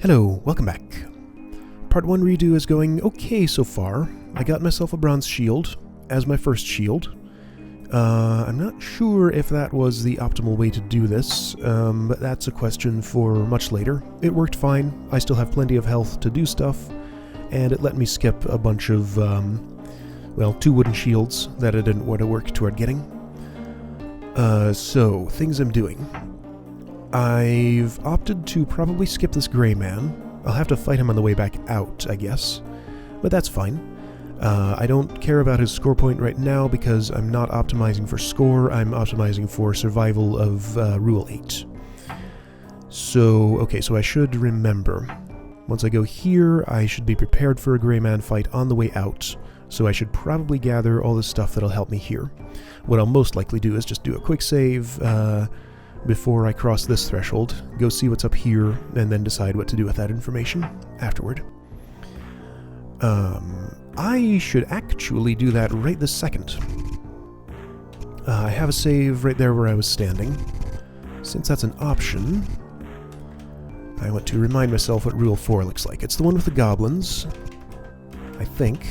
Hello, welcome back. Part 1 redo is going okay so far. I got myself a bronze shield as my first shield. I'm not sure if that was the optimal way to do this, but that's a question for much later. It worked fine, I still have plenty of health to do stuff, and it let me skip a bunch of, well, 2 wooden shields that I didn't want to work toward getting. So, things I'm doing. I've opted to probably skip this gray man. I'll have to fight him on the way back out, I guess. But that's fine. I don't care about his score point right now because I'm not optimizing for score, I'm optimizing for survival of Rule 8. So, okay, so I should remember. Once I go here, I should be prepared for a gray man fight on the way out, so I should probably gather all the stuff that'll help me here. What I'll most likely do is just do a quick save, before I cross this threshold, go see what's up here, and then decide what to do with that information afterward. I should actually do that right this second. I have a save right there where I was standing. Since that's an option, I want to remind myself what Rule 4 looks like. It's the one with the goblins, I think.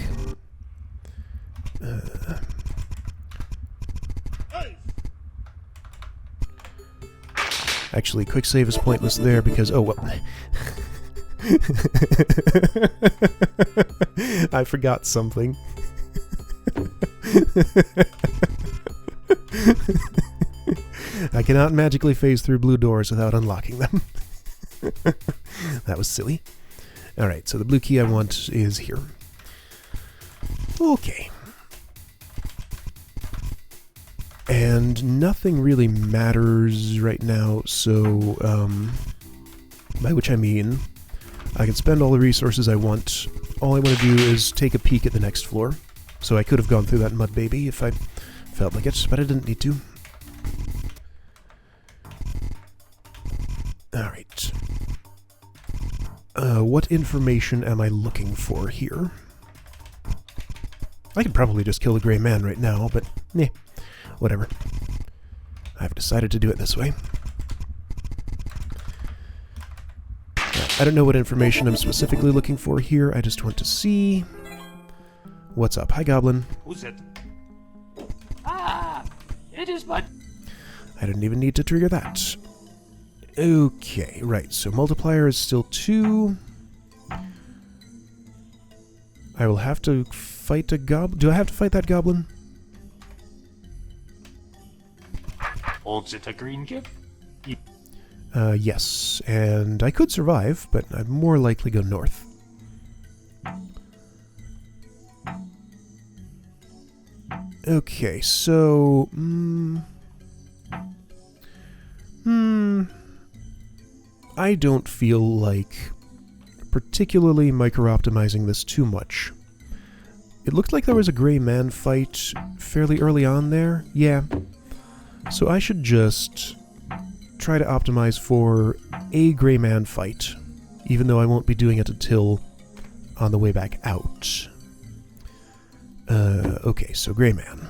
Actually, quick save is pointless there because... oh, well... I forgot something. I cannot magically phase through blue doors without unlocking them. That was silly. Alright, so the blue key I want is here. Okay. And nothing really matters right now, so, by which I mean, I can spend all the resources I want. All I want to do is take a peek at the next floor. So I could have gone through that mud baby if I felt like it, but I didn't need to. Alright. What information am I looking for here? I could probably just kill the gray man right now, but, eh. Whatever. I've decided to do it this way. I don't know what information I'm specifically looking for here. I just want to see what's up. Hi, Goblin. Who's it? Ah, it is but... I didn't even need to trigger that. Okay, right. So multiplier is still 2. I will have to fight a goblin. Do I have to fight that goblin? Holds it a green kid? Yes, and I could survive, but I'd more likely go north. Okay, so... I don't feel like particularly micro-optimizing this too much. It looked like there was a gray man fight fairly early on there. Yeah. So I should just try to optimize for a gray man fight, even though I won't be doing it until on the way back out. Okay, so gray man.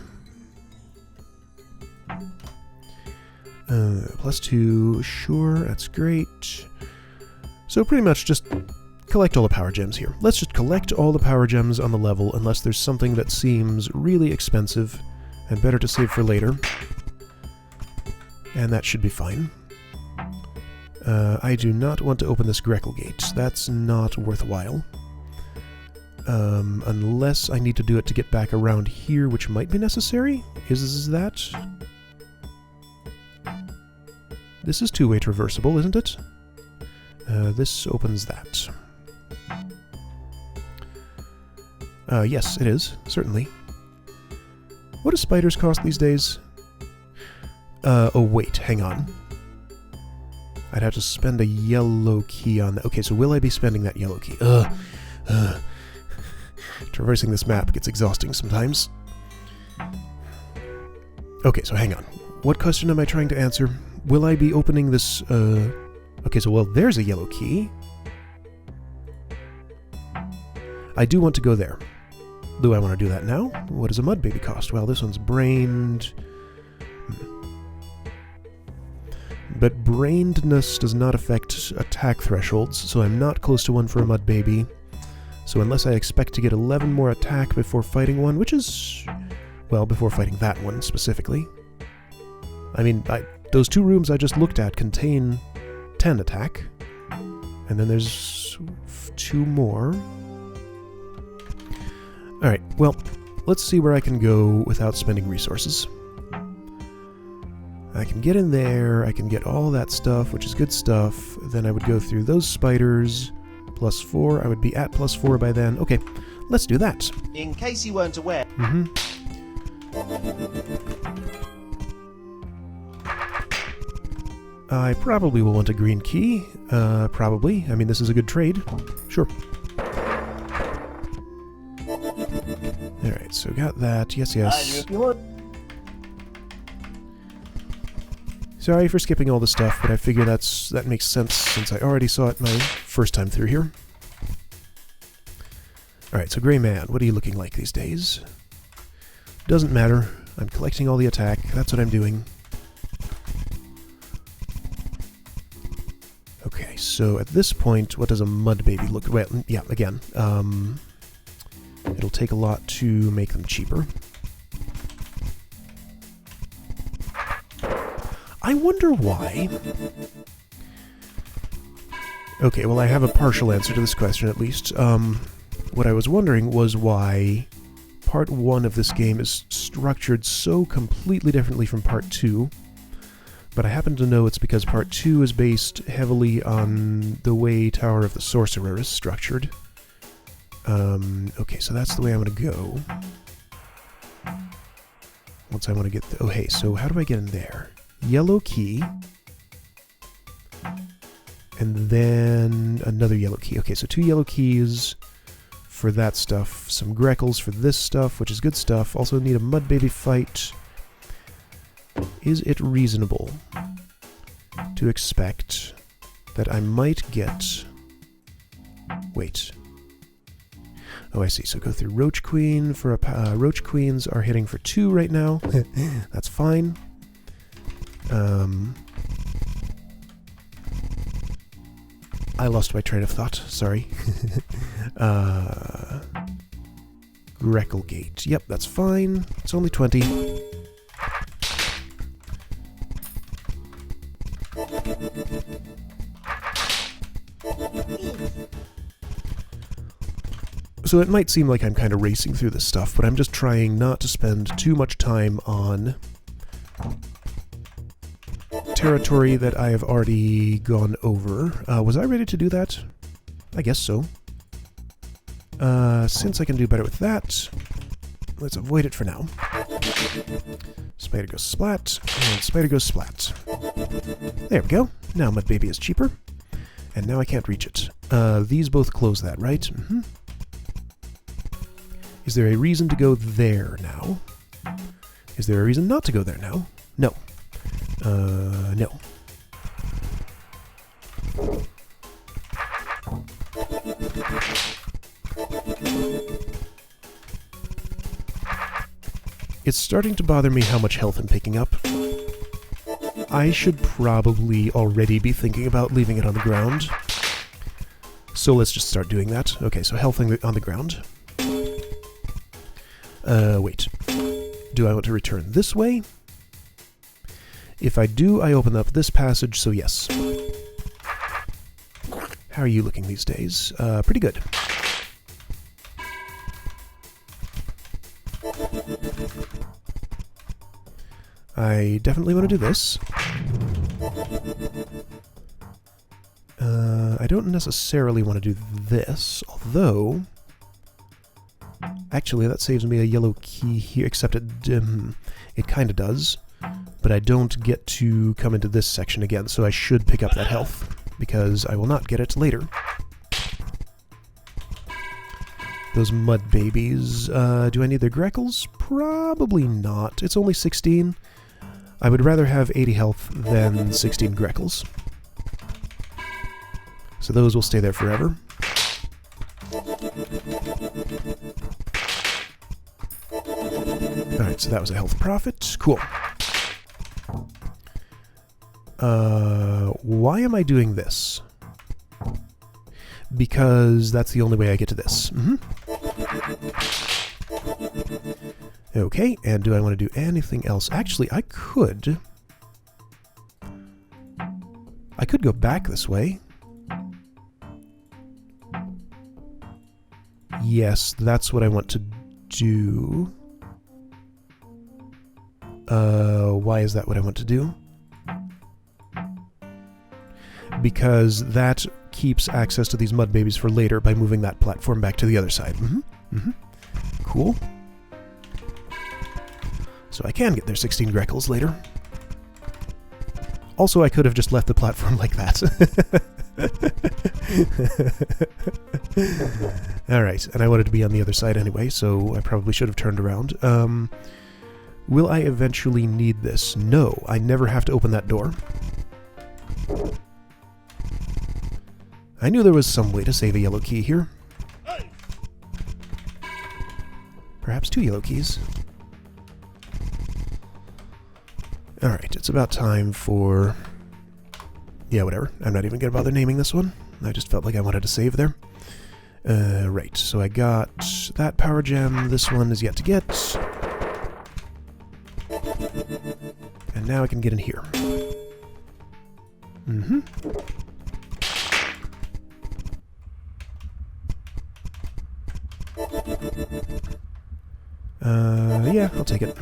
+2, sure, that's great. So pretty much just collect all the power gems here. Let's just collect all the power gems on the level, unless there's something that seems really expensive and better to save for later. And that should be fine. I do not want to open this Greckle gate. That's not worthwhile. Unless I need to do it to get back around here, which might be necessary? Is that? This is two-way traversable, isn't it? This opens that. Yes, it is. Certainly. What do spiders cost these days? Oh wait, hang on. I'd have to spend a yellow key on that. Okay, so will I be spending that yellow key? Traversing this map gets exhausting sometimes. Okay, so hang on. What question am I trying to answer? Will I be opening this, Okay, so, well, there's a yellow key. I do want to go there. Do I want to do that now? What does a mud baby cost? Well, this one's brained... But brainedness does not affect attack thresholds, so I'm not close to 1 for a mud baby. So unless I expect to get 11 more attack before fighting one, which is... well, before fighting that one specifically. I mean, those 2 rooms I just looked at contain 10 attack. And then there's 2 more. Alright, well, let's see where I can go without spending resources. I can get in there, I can get all that stuff, which is good stuff. Then I would go through those spiders. +4, I would be at +4 by then. Okay, let's do that. In case you weren't aware... I probably will want a green key. Probably. I mean, this is a good trade. Sure. Alright, so got that. Yes, yes. Sorry for skipping all the stuff, but I figure that makes sense since I already saw it my first time through here. Alright, so Grey Man, what are you looking like these days? Doesn't matter. I'm collecting all the attack. That's what I'm doing. Okay, so at this point, what does a mud baby look... well, yeah, again. It'll take a lot to make them cheaper. I wonder why. Okay, well I have a partial answer to this question at least. What I was wondering was why Part 1 of this game is structured so completely differently from Part 2. But I happen to know it's because Part 2 is based heavily on the way Tower of the Sorcerer is structured. Okay, so that's the way I'm going to go. Once I want to get... oh, hey, so how do I get in there? Yellow key. And then another yellow key. Okay, so 2 yellow keys for that stuff. Some Greckles for this stuff, which is good stuff. Also need a mud baby fight. Is it reasonable to expect that I might get... wait. Oh, I see. So go through Roach Queen for a... Roach Queens are hitting for 2 right now. That's fine. I lost my train of thought. Sorry. Greckle Gate. Yep, that's fine. It's only 20. So it might seem like I'm kind of racing through this stuff, but I'm just trying not to spend too much time on territory that I have already gone over. Was I ready to do that? I guess so. Since I can do better with that, let's avoid it for now. Spider goes splat, and spider goes splat. There we go. Now Mud Baby is cheaper, and now I can't reach it. These both close that, right? Mm-hmm. Is there a reason to go there now? Is there a reason not to go there now? No. No. It's starting to bother me how much health I'm picking up. I should probably already be thinking about leaving it on the ground. So let's just start doing that. Okay, so health on the ground. Wait. Do I want to return this way? If I do, I open up this passage, so yes. How are you looking these days? Pretty good. I definitely want to do this. I don't necessarily want to do this, although... Actually, that saves me a yellow key here, except it kind of does. But I don't get to come into this section again, so I should pick up that health, because I will not get it later. Those mud babies, do I need their Greckles? Probably not. It's only 16. I would rather have 80 health than 16 Greckles. So those will stay there forever. Alright, so that was a health profit. Cool. Why am I doing this? Because that's the only way I get to this. Okay, and do I want to do anything else? Actually, I could go back this way. Yes, that's what I want to do. Why is that what I want to do? Because that keeps access to these mud babies for later by moving that platform back to the other side. Cool. So I can get their 16 Greckles later. Also, I could have just left the platform like that. Alright, and I wanted to be on the other side anyway, so I probably should have turned around. Will I eventually need this? No, I never have to open that door. I knew there was some way to save a yellow key here. Perhaps 2 yellow keys. Alright, it's about time for... yeah, whatever. I'm not even going to bother naming this one. I just felt like I wanted to save there. Right, so I got that power gem. This one is yet to get. And now I can get in here. Yeah, I'll take it.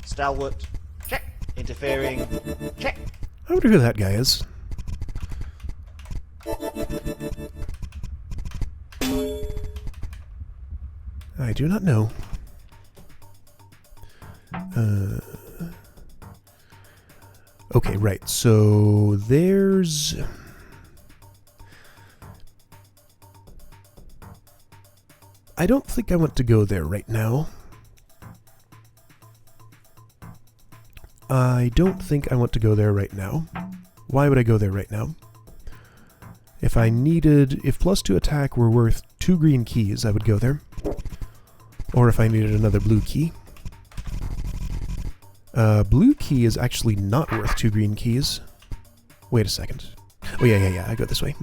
Stalwart. Check. Interfering. Check. I wonder who that guy is. I do not know. Okay, right, so there's... I don't think I want to go there right now. I don't think I want to go there right now. Why would I go there right now? If +2 attack were worth 2 green keys, I would go there. Or if I needed another blue key. Blue key is actually not worth 2 green keys. Wait a second. Oh yeah, I go this way.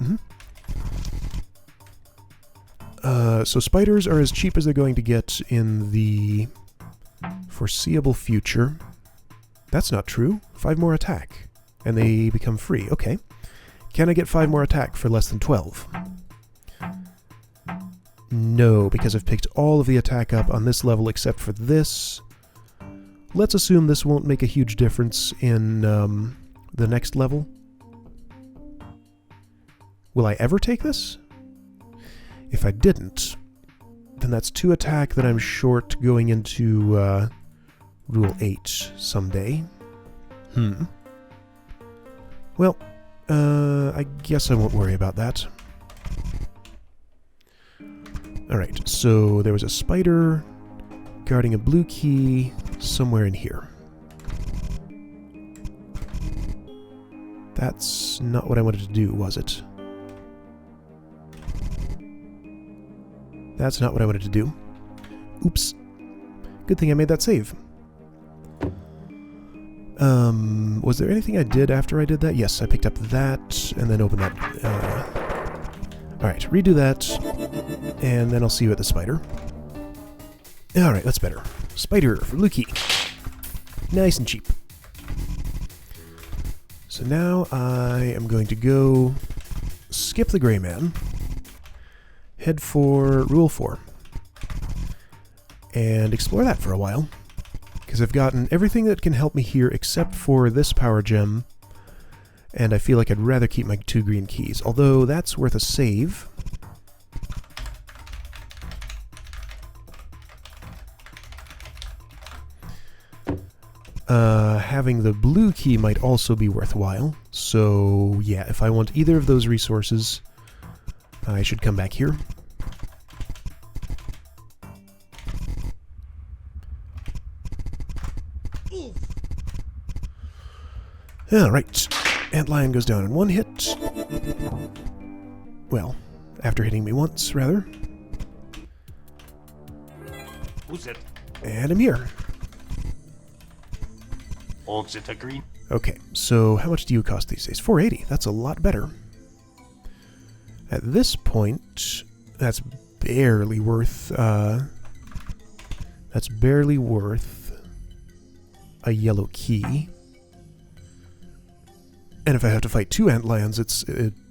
So spiders are as cheap as they're going to get in the foreseeable future. That's not true. 5 more attack. And they become free. Okay. Can I get 5 more attack for less than 12? No, because I've picked all of the attack up on this level except for this. Let's assume this won't make a huge difference in the next level. Will I ever take this? If I didn't, then that's 2 attack that I'm short going into Rule 8 someday. Well, I guess I won't worry about that. Alright, so there was a spider guarding a blue key somewhere in here. That's not what I wanted to do, was it? That's not what I wanted to do. Oops. Good thing I made that save. Was there anything I did after I did that? Yes, I picked up that, and then opened that. Alright, redo that, and then I'll see you at the spider. Alright, that's better. Spider for blue key. Nice and cheap. So now I am going to go skip the gray man, head for Rule 4, and explore that for a while. Because I've gotten everything that can help me here except for this power gem, and I feel like I'd rather keep my 2 green keys, although that's worth a save. Having the blue key might also be worthwhile, so yeah, if I want either of those resources, I should come back here. Alright, Antlion goes down in 1 hit. Well, after hitting me once, rather. Who's it? And I'm here. Holds it a green. Okay, so how much do you cost these days? 480. That's a lot better. At this point, that's barely worth a yellow key. And if I have to fight 2 antlions, it's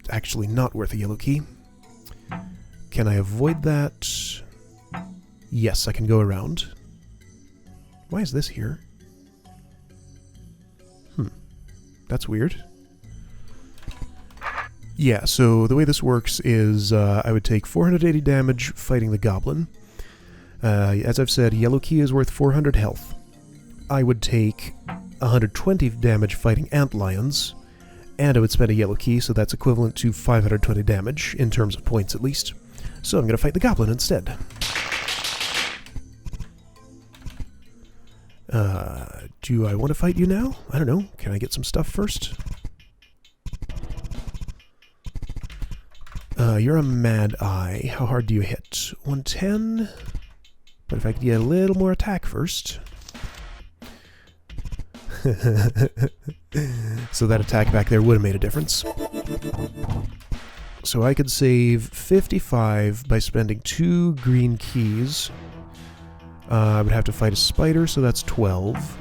actually not worth a yellow key. Can I avoid that? Yes, I can go around. Why is this here? That's weird. Yeah, so the way this works is I would take 480 damage fighting the goblin. As I've said, yellow key is worth 400 health. I would take 120 damage fighting antlions, and I would spend a yellow key, so that's equivalent to 520 damage, in terms of points at least. So I'm going to fight the goblin instead. Do I want to fight you now? I don't know. Can I get some stuff first? You're a Mad Eye. How hard do you hit? 110? But if I could get a little more attack first. So that attack back there would have made a difference. So I could save 55 by spending 2 green keys. I would have to fight a spider, so that's 12.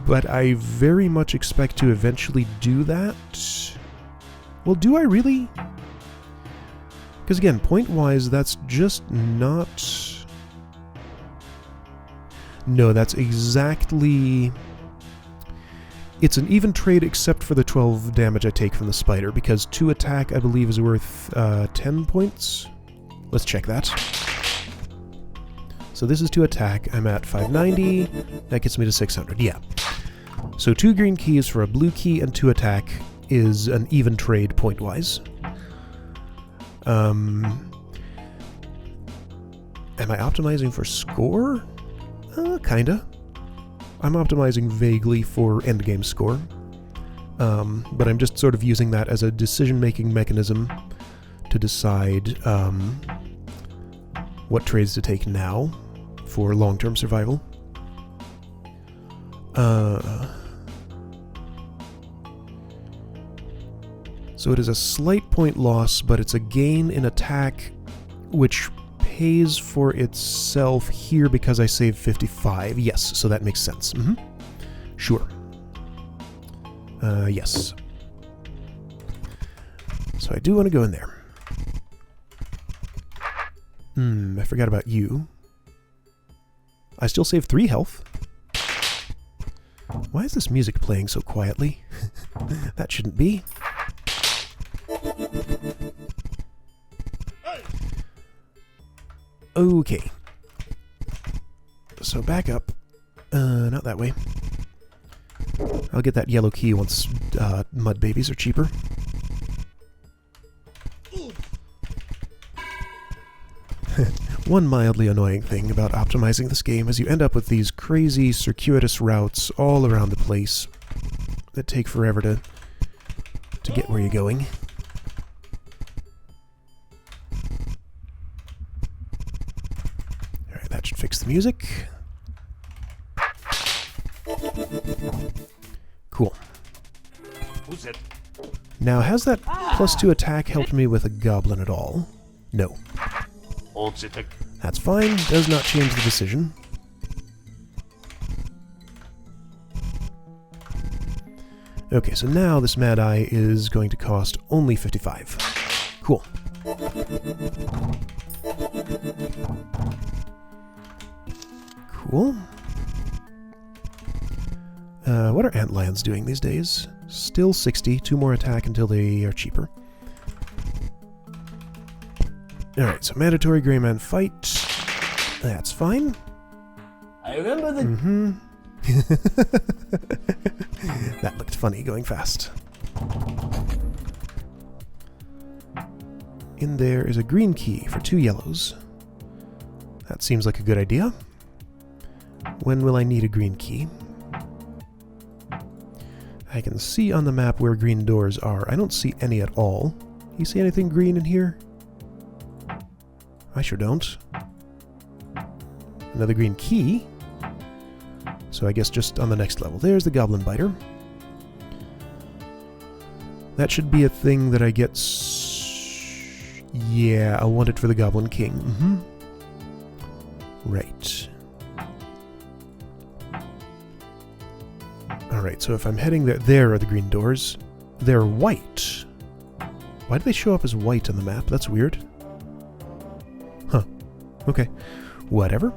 But I very much expect to eventually do that. Well, do I really? Because again, point-wise, that's just not... No, that's exactly... It's an even trade except for the 12 damage I take from the spider, because 2 attack, I believe, is worth 10 points. Let's check that. So this is 2 attack. I'm at 590. That gets me to 600. Yeah. So 2 green keys for a blue key and 2 attack is an even trade point-wise. Am I optimizing for score? Kinda. I'm optimizing vaguely for endgame score. But I'm just sort of using that as a decision-making mechanism to decide what trades to take now for long-term survival. So it is a slight point loss, but it's a gain in attack, which pays for itself here because I saved 55. Yes, so that makes sense. Sure. Yes. So I do want to go in there. I forgot about you. I still save 3 health. Why is this music playing so quietly? That shouldn't be. Okay. So back up. Not that way. I'll get that yellow key once mud babies are cheaper. One mildly annoying thing about optimizing this game is you end up with these crazy circuitous routes all around the place that take forever to get where you're going. Alright, that should fix the music. Cool. Who's it? Now, has that +2 attack helped me with a goblin at all? No. Holds it a... That's fine. Does not change the decision. Okay, so now this Mad Eye is going to cost only 55. Cool. Cool. What are antlions doing these days? Still 60. 2 more attack until they are cheaper. Alright, so mandatory Greyman fight. That's fine. I remember the... That looked funny going fast. In there is a green key for 2 yellows. That seems like a good idea. When will I need a green key? I can see on the map where green doors are. I don't see any at all. You see anything green in here? I sure don't. Another green key. So I guess just on the next level. There's the Goblin Biter. That should be a thing that I get... Yeah, I'll want it for the Goblin King. Mm-hmm. Right. Alright, so if I'm heading there... There are the green doors. They're white. Why do they show up as white on the map? That's weird. Huh. Okay. Whatever.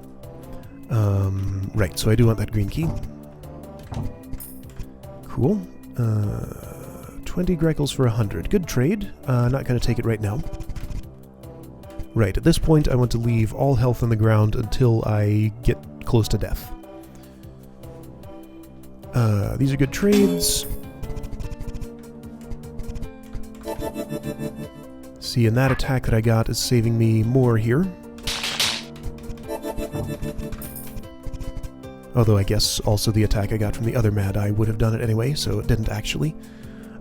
Right, so I do want that green key. Cool. 20 Greckles for 100. Good trade. Not going to take it right now. Right, at this point I want to leave all health on the ground until I get close to death. These are good trades. See, and that attack that I got is saving me more here. Although I guess also the attack I got from the other Mad Eye would have done it anyway, so it didn't actually.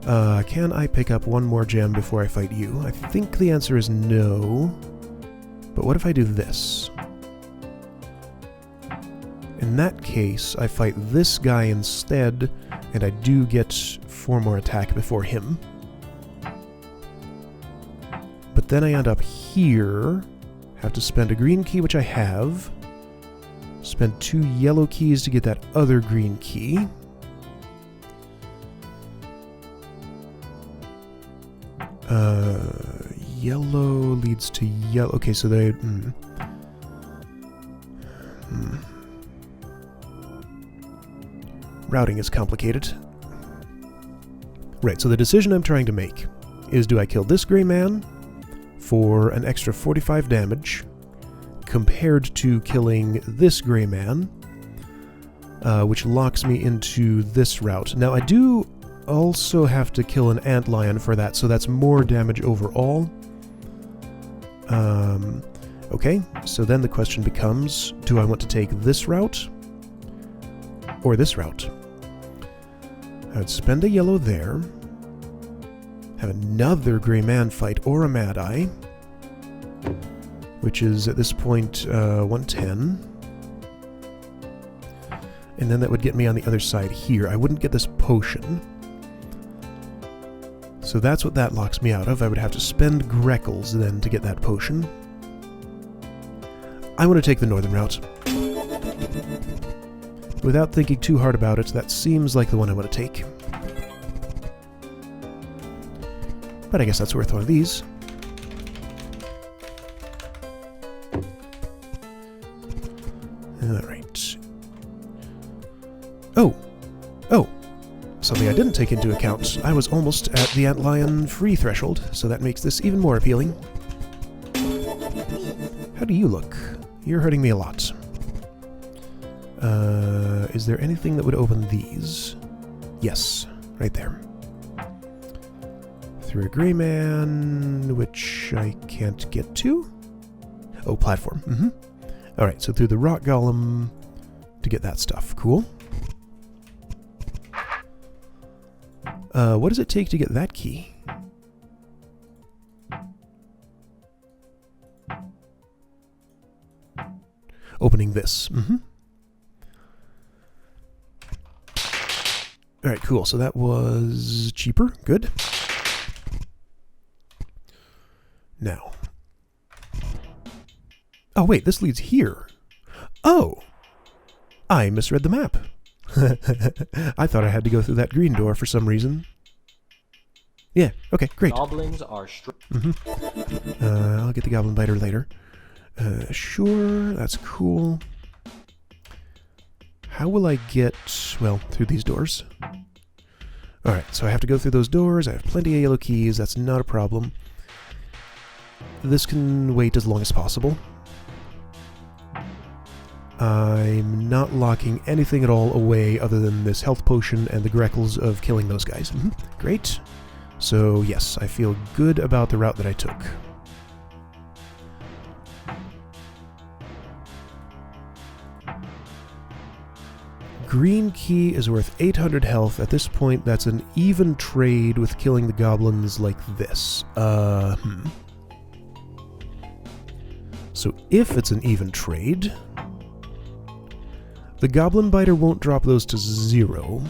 Can I pick up one more gem before I fight you? I think the answer is no. But what if I do this? In that case, I fight this guy instead, and I do get 4 more attack before him. But then I end up here, have to spend a green key, which I have, spend 2 yellow keys to get that other green key. Yellow leads to yellow. Okay, so they... Routing is complicated. Right, so the decision I'm trying to make is, do I kill this gray man for an extra 45 damage compared to killing this gray man, which locks me into this route. Now, I do also have to kill an antlion for that, so that's more damage overall. Okay, so then the question becomes, do I want to take this route or this route? I'd spend a yellow there, have another gray man fight or a Mad Eye, which is at this point 110. And then that would get me on the other side here. I wouldn't get this potion. So that's what that locks me out of. I would have to spend Greckles then to get that potion. I want to take the northern route. Without thinking too hard about it, that seems like the one I want to take. But I guess that's worth one of these. Alright. Oh! Oh! Something I didn't take into account. I was almost at the antlion free threshold, so that makes this even more appealing. How do you look? You're hurting me a lot. Is there anything that would open these? Yes, right there. Through a gray man, which I can't get to? Oh, platform. Mm-hmm. Alright, so through the rock golem to get that stuff. Cool. What does it take to get that key? Opening this. Mm-hmm. Alright, cool. So that was cheaper. Good. Now. Oh, wait, this leads here. Oh! I misread the map. I thought I had to go through that green door for some reason. Yeah, okay, great. Goblins are I'll get the Goblin Biter later. Sure, that's cool. How will I get, well, through these doors? Alright, so I have to go through those doors. I have plenty of yellow keys. That's not a problem. This can wait as long as possible. I'm not locking anything at all away other than this health potion and the Greckles of killing those guys. Mm-hmm. Great. So, yes, I feel good about the route that I took. Green key is worth 800 health. At this point, that's an even trade with killing the goblins like this. So if it's an even trade, The Goblin Biter won't drop those to 0.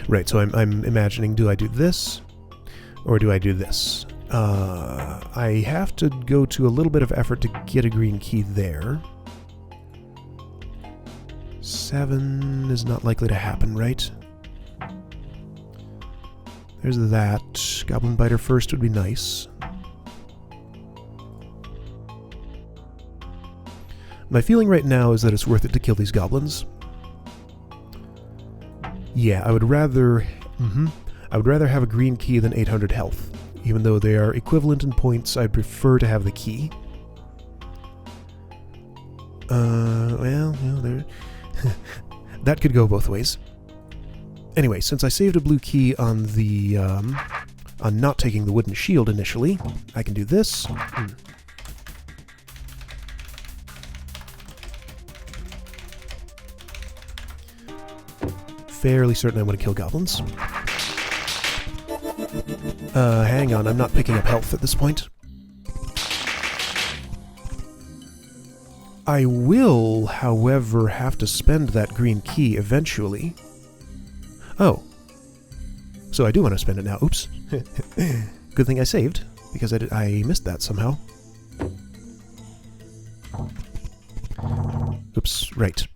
Right, so I'm imagining, do I do this? Or do I do this? I have to go to a little bit of effort to get a green key there. 7 is not likely to happen, right? There's that. Goblin Biter first would be nice. My feeling right now is that it's worth it to kill these goblins. Yeah, I would rather have a green key than 800 health. Even though they are equivalent in points, I'd prefer to have the key. Well, you know, that could go both ways. Anyway, since I saved a blue key on the, on not taking the wooden shield initially, I can do this. Fairly certain I want to kill goblins. Hang on, I'm not picking up health at this point. I will, however, have to spend that green key eventually. Oh. So I do want to spend it now. Oops. Good thing I saved, because I missed that somehow. Oops, right.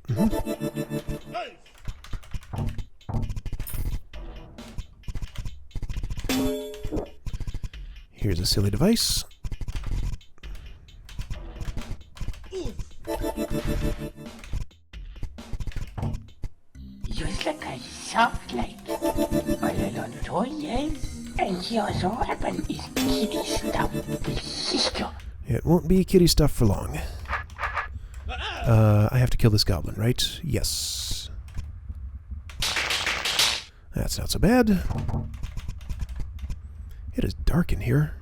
Here's a silly device. You look a soft like all alone toys, and yours weapon is kitty stuff with sister. It won't be kitty stuff for long. I have to kill this goblin, right? Yes. That's not so bad. It is dark in here.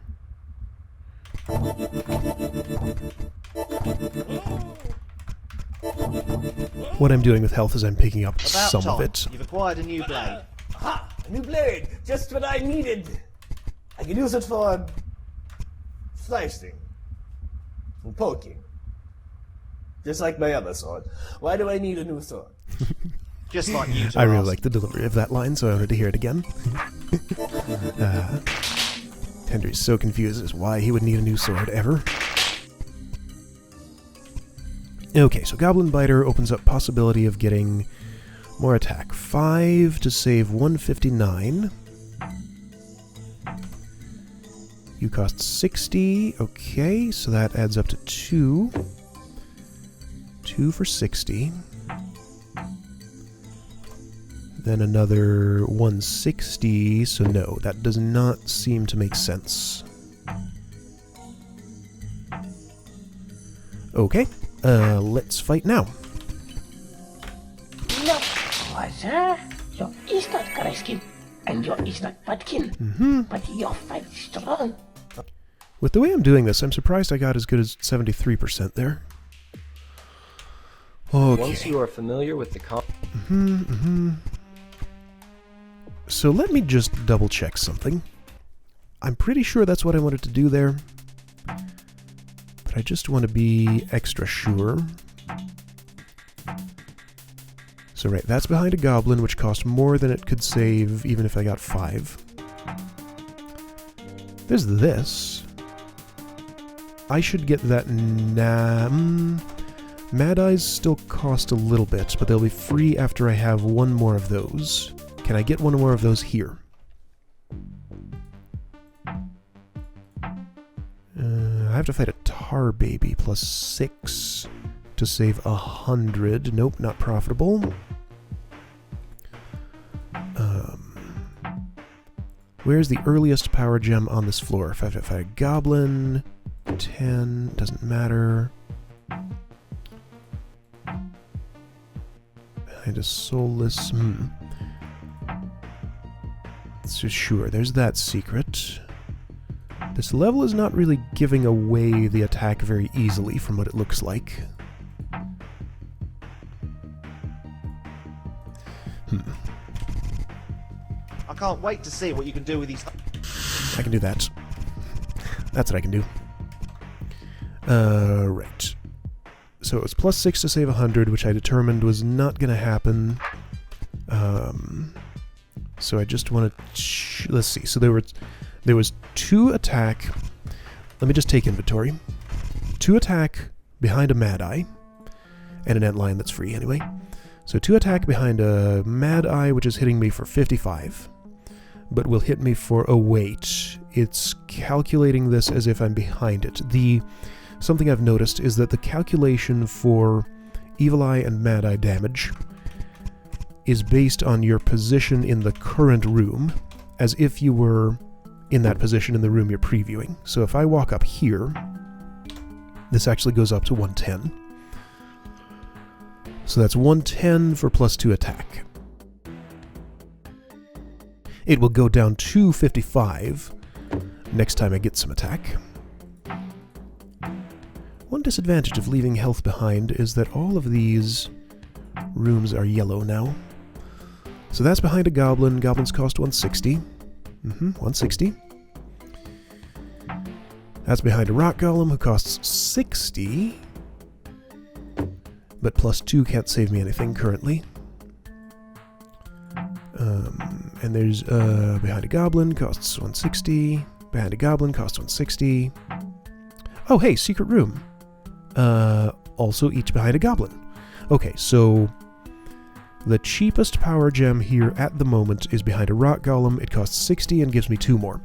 What I'm doing with health is I'm picking up some of it. You've acquired a new blade. Aha! A new blade! Just what I needed! I can use it for slicing and poking. Just like my other sword. Why do I need a new sword? Just like you. I really like the delivery of that line, so I wanted to hear it again. Tendry's so confused as why he would need a new sword ever. Okay, so Goblin Biter opens up possibility of getting more attack. 5 to save 159. You cost 60. Okay, so that adds up to 2. 2 for 60. Then another 160, so no, that does not seem to make sense. Okay, let's fight now. No, sir, you is not Griskin, and you is not Butkin, but your fight strong. With the way I'm doing this, I'm surprised I got as good as 73% there. Okay. Once you are familiar with the So let me just double check something. I'm pretty sure that's what I wanted to do there, but I just want to be extra sure. So right, that's behind a goblin, which cost more than it could save even if I got 5. There's this. I should get that Mad Eyes still cost a little bit, but they'll be free after I have one more of those. Can I get one more of those here? I have to fight a tar baby plus 6 to save 100. Nope, not profitable. Where's the earliest power gem on this floor? If I have to fight a goblin, 10, doesn't matter. Behind a soulless... So sure, there's that secret. This level is not really giving away the attack very easily from what it looks like. I can't wait to see what you can do with these. I can do that. That's what I can do. Right. So it was plus 6 to save 100, which I determined was not going to happen. So I just want to... let's see. So there was 2 attack... Let me just take inventory. 2 attack behind a Mad Eye. And an Ant Lion that's free anyway. So 2 attack behind a Mad Eye, which is hitting me for 55. But will hit me for... oh, wait. It's calculating this as if I'm behind it. Something I've noticed is that the calculation for Evil Eye and Mad Eye damage is based on your position in the current room, as if you were in that position in the room you're previewing. So if I walk up here, this actually goes up to 110. So that's 110 for plus 2 attack. It will go down to 55 next time I get some attack. One disadvantage of leaving health behind is that all of these rooms are yellow now. So that's behind a goblin. Goblins cost 160. 160. That's behind a rock golem who costs 60. But plus 2 can't save me anything currently. And there's behind a goblin, costs 160. Behind a goblin, costs 160. Oh, hey, secret room. Also each behind a goblin. Okay, so the cheapest power gem here at the moment is behind a rock golem. It costs 60 and gives me 2 more.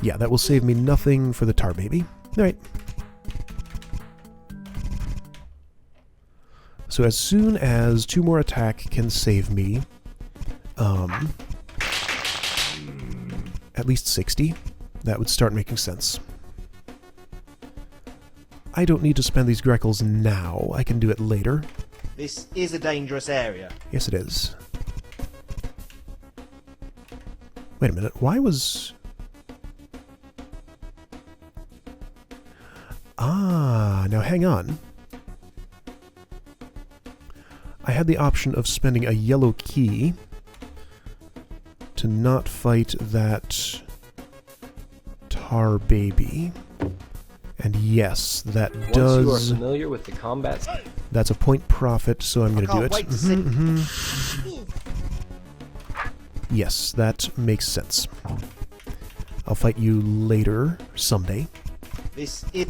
Yeah, that will save me nothing for the tar baby. Alright. So as soon as 2 more attack can save me at least 60, that would start making sense. I don't need to spend these Greckles now. I can do it later. This is a dangerous area. Yes, it is. Wait a minute. Why was... Ah, now hang on. I had the option of spending a yellow key to not fight that tar baby. And yes, that does... Once you are familiar with the combat... That's a point profit, so I'm going to do it. Wait to see. Yes, that makes sense. I'll fight you later, someday. This is...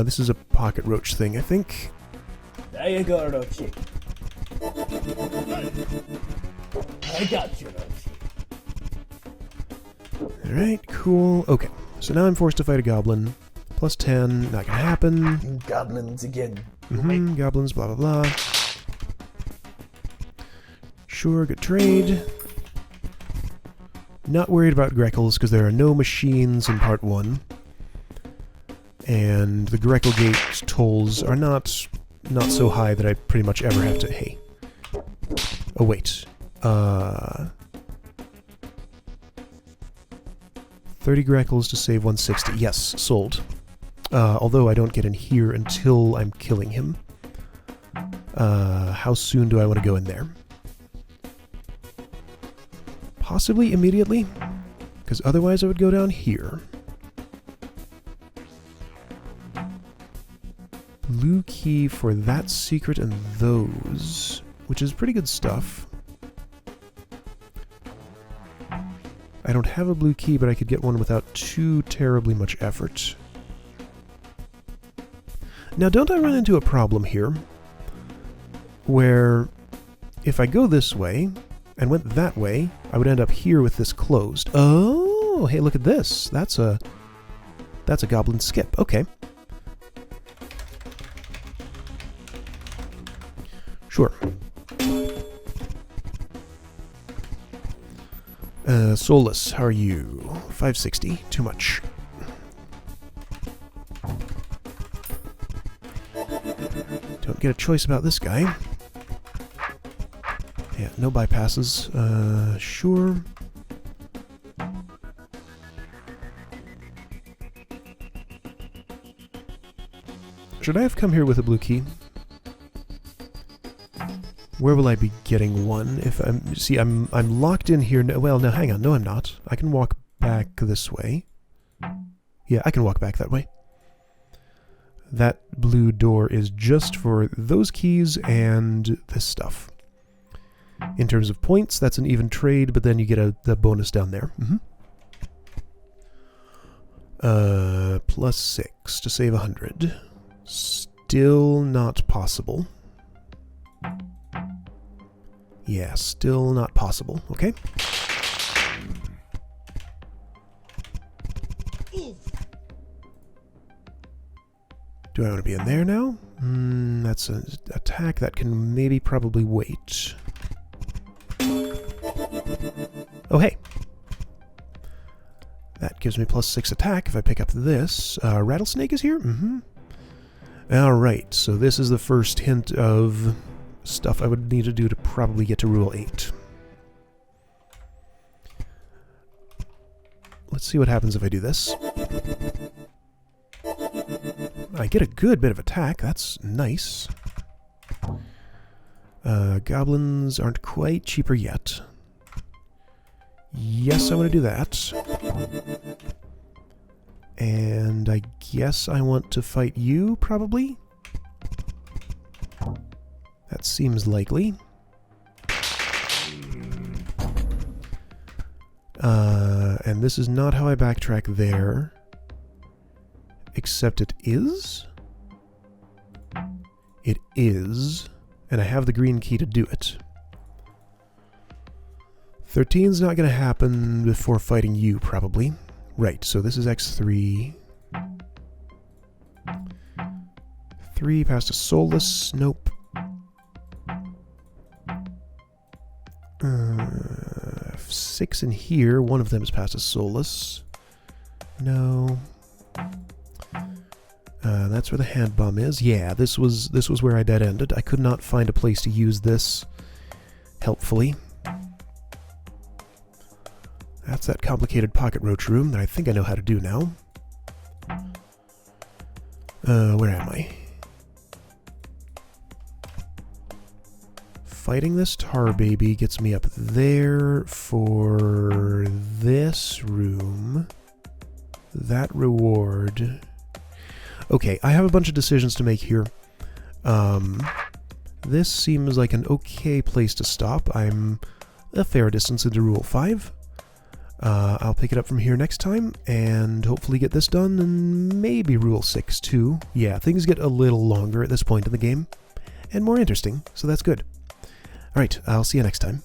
This is a pocket roach thing, I think. There you go, Rochi. I got you, Rochi. Alright, cool. Okay, so now I'm forced to fight a goblin. Plus 10, not gonna happen. Goblins again. Goblins, blah blah blah. Sure, good trade. Not worried about Greckles, because there are no machines in part 1. And the Greckle Gate tolls are not so high that I pretty much ever have to... Hey. Oh, wait. 30 Greckles to save 160. Yes, sold. Although I don't get in here until I'm killing him. How soon do I want to go in there? Possibly immediately, because otherwise I would go down here. Blue key for that secret and those, which is pretty good stuff. I don't have a blue key, but I could get one without too terribly much effort. Now, don't I run into a problem here, where if I go this way and went that way, I would end up here with this closed. Oh, hey, look at this. That's a goblin skip. Okay. Sure. Soulless, how are you? 560. Too much. Don't get a choice about this guy. Yeah, no bypasses. Sure. Should I have come here with a blue key? Where will I be getting one? If I'm... See, I'm locked in here... Well, now, hang on. No, I'm not. I can walk back this way. Yeah, I can walk back that way. That blue door is just for those keys and this stuff. In terms of points, that's an even trade, but then you get the bonus down there. Plus 6 to save 100. Still not possible. Yeah, still not possible. Okay. Do I want to be in there now? That's an attack that can maybe probably wait. Oh, hey. That gives me plus 6 attack if I pick up this. Rattlesnake is here? Alright, so this is the first hint of stuff I would need to do to probably get to Rule 8. Let's see what happens if I do this. I get a good bit of attack, that's nice. Goblins aren't quite cheaper yet. Yes, I want to do that. And I guess I want to fight you, probably? That seems likely. And this is not how I backtrack there. Except it is? It is. And I have the green key to do it. 13's not going to happen before fighting you, probably. Right, so this is X3. 3 past a soulless. Nope. 6 in here. One of them is past a soulless. No. That's where the hand bomb is. Yeah, this was where I dead-ended. I could not find a place to use this helpfully. That's that complicated pocket roach room that I think I know how to do now. Where am I? Fighting this tar baby gets me up there for this room. That reward. Okay, I have a bunch of decisions to make here. This seems like an okay place to stop. I'm a fair distance into Rule 5. I'll pick it up from here next time, and hopefully get this done, and maybe Rule 6 too. Yeah, things get a little longer at this point in the game, and more interesting, so that's good. Alright, I'll see you next time.